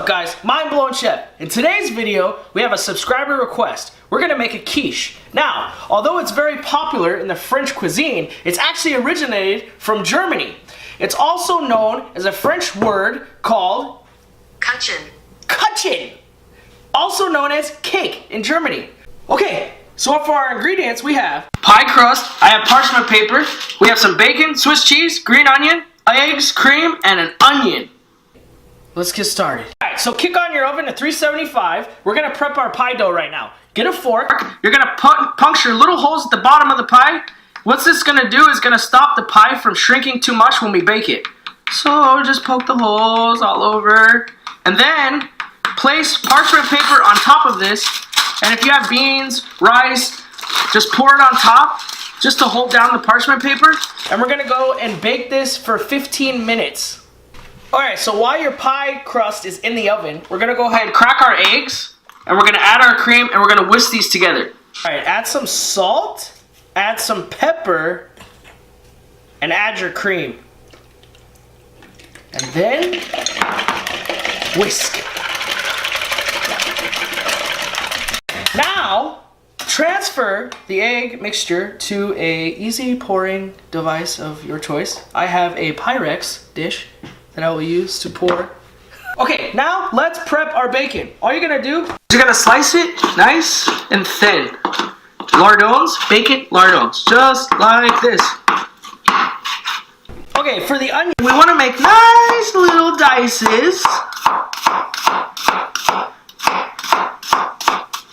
up guys, Mindblown Chef. In today's video, we have a subscriber request. We're gonna make a quiche. Now, although it's very popular in the French cuisine, it's actually originated from Germany. It's also known as a French word called Kuchen, also known as cake in Germany. Okay, so for our ingredients, we have pie crust, I have parchment paper, we have some bacon, Swiss cheese, green onion, eggs, cream, and an onion. Let's get started. Alright, so kick on your oven to 375. We're gonna prep our pie dough right now. Get a fork. You're gonna puncture little holes at the bottom of the pie. What this is gonna do is gonna stop the pie from shrinking too much when we bake it. So just poke the holes all over. And then place parchment paper on top of this. And if you have beans, rice, just pour it on top just to hold down the parchment paper. And we're gonna go and bake this for 15 minutes. Alright, so while your pie crust is in the oven, we're gonna go ahead and crack our eggs, and we're gonna add our cream, and we're gonna whisk these together. Alright, add some salt, add some pepper, and add your cream. And then, whisk. Now, transfer the egg mixture to a easy pouring device of your choice. I have a Pyrex dish that I will use to pour. Okay, now let's prep our bacon. All you're gonna do is you're gonna slice it nice and thin. Lardons, bacon lardons, just like this. Okay, for the onion, we wanna make nice little dices.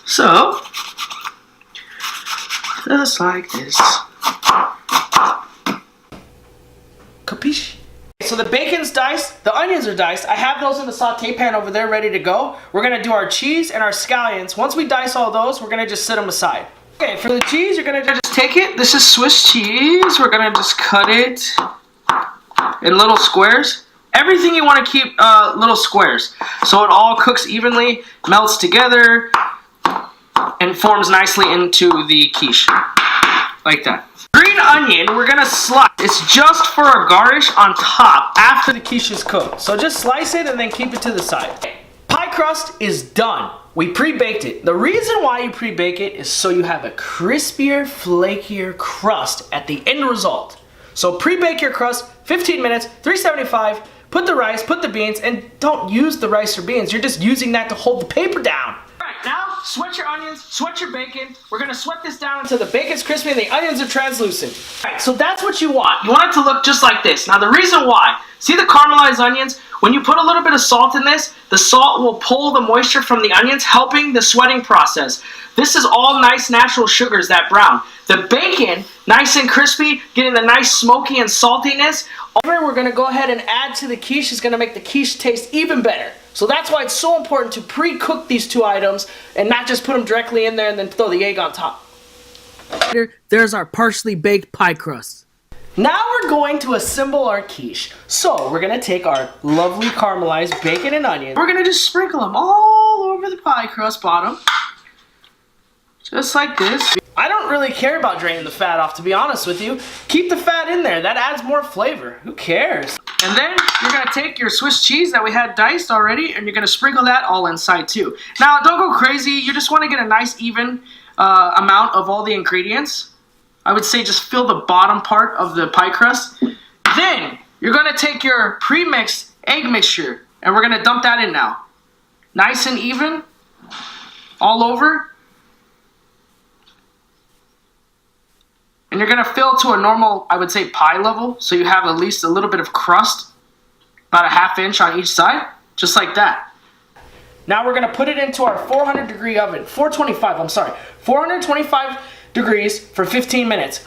So, just like this. Capiche? So the bacon's diced, the onions are diced. I have those in the saute pan over there ready to go. We're gonna do our cheese and our scallions. Once we dice all those, we're gonna just set them aside. Okay, for the cheese, you're gonna just take it. This is Swiss cheese. We're gonna just cut it in little squares. Everything you wanna keep little squares. So it all cooks evenly, melts together, and forms nicely into the quiche. Like that. Green onion, we're gonna slice. It's just for a garnish on top after the quiche is cooked. So just slice it and then keep it to the side. Pie crust is done. We pre-baked it. The reason why you pre-bake it is so you have a crispier, flakier crust at the end result. So pre-bake your crust, 15 minutes, 375. Put the rice, put the beans, and don't use the rice or beans. You're just using that to hold the paper down. Now, sweat your onions, sweat your bacon. We're gonna sweat this down until the bacon's crispy and the onions are translucent. Alright, so that's what you want. You want it to look just like this. Now the reason why, see the caramelized onions? When you put a little bit of salt in this, the salt will pull the moisture from the onions, helping the sweating process. This is all nice natural sugars that brown. The bacon, nice and crispy, getting the nice smoky and saltiness. We're gonna go ahead and add to the quiche. It's gonna make the quiche taste even better. So that's why it's so important to pre-cook these two items and not just put them directly in there and then throw the egg on top. There's our partially baked pie crust. Now we're going to assemble our quiche. So we're gonna take our lovely caramelized bacon and onion. We're gonna just sprinkle them all over the pie crust bottom. Just like this. I don't really care about draining the fat off, to be honest with you. Keep the fat in there, that adds more flavor. Who cares? And then you're gonna take your Swiss cheese that we had diced already and you're gonna sprinkle that all inside too. Now don't go crazy, you just wanna get a nice even amount of all the ingredients. I would say just fill the bottom part of the pie crust. Then you're gonna take your pre-mixed egg mixture and we're gonna dump that in now. Nice and even, all over. And you're gonna fill to a normal, I would say, pie level, so you have at least a little bit of crust, about a ½ inch on each side, just like that. Now we're gonna put it into our 425 degrees for 15 minutes.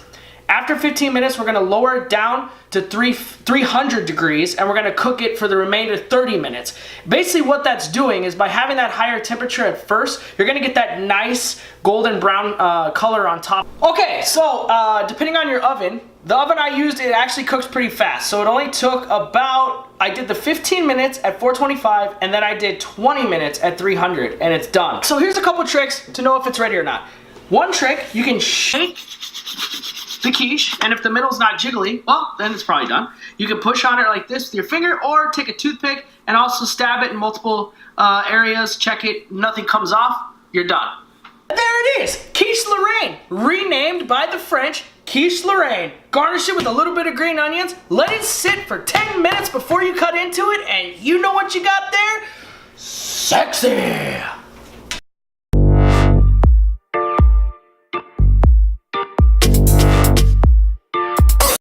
After 15 minutes, we're gonna lower it down to 300 degrees and we're gonna cook it for the remainder 30 minutes. Basically what that's doing is by having that higher temperature at first, you're gonna get that nice golden brown color on top. Okay, so depending on your oven, the oven I used, it actually cooks pretty fast. So it only took about, I did the 15 minutes at 425 and then I did 20 minutes at 300 and it's done. So here's a couple tricks to know if it's ready or not. One trick, you can shake the quiche, and if the middle's not jiggly, well, then it's probably done. You can push on it like this with your finger, or take a toothpick and also stab it in multiple areas, check it, nothing comes off, you're done. There it is, Quiche Loraine, renamed by the French Quiche Loraine. Garnish it with a little bit of green onions, let it sit for 10 minutes before you cut into it, and you know what you got there? Sexy!